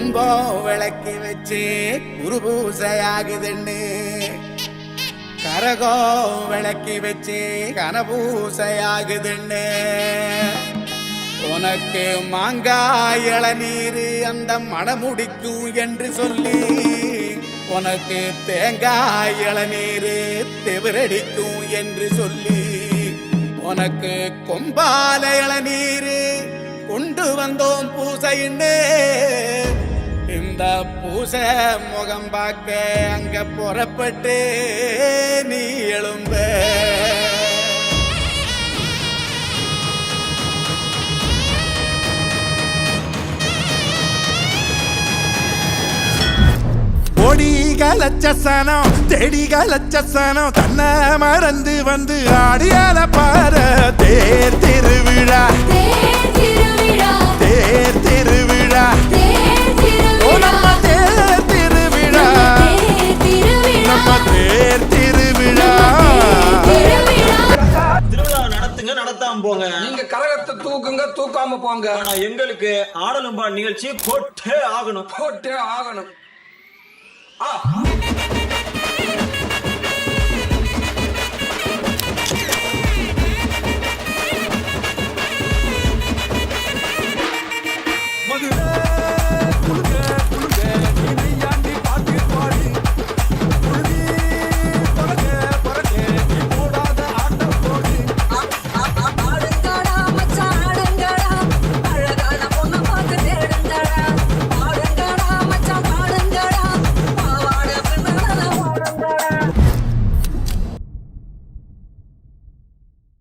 கும்பம் விளக்கி வச்சு குருபூசையாகுதுன்னு கரகம் விளக்கி வச்சு கனபூசையாகுதுன்னு உனக்கு மாங்காய் இளநீர் அந்த மணமுடிக்கும் என்று சொல்லி உனக்கு தேங்காய் இளநீர் தெவிரடிக்கும் என்று சொல்லி உனக்கு கொம்பால இளநீர் கொண்டு வந்தோம் பூசைன்னு இந்த பூசை முகம் பார்க்க அங்க புறப்பட்டு நீ எழும்ப கொடிகளச்சசனம் செடிகளச்சசனம் தன்னை மறந்து வந்து ஆடியால பார தேர் திருவிழா தேர் திருவிழா நம்ம தேர் திருவிழா நம்ம தேர் திருவிழா திருவிழா நடத்துங்க நடத்தாம போங்க. நீங்க கரகத்தை தூக்குங்க தூக்காம போங்க. ஆனா எங்களுக்கு ஆடலும்பா நிகழ்ச்சி போட்டே ஆகணும். போட்டே ஆகணும்.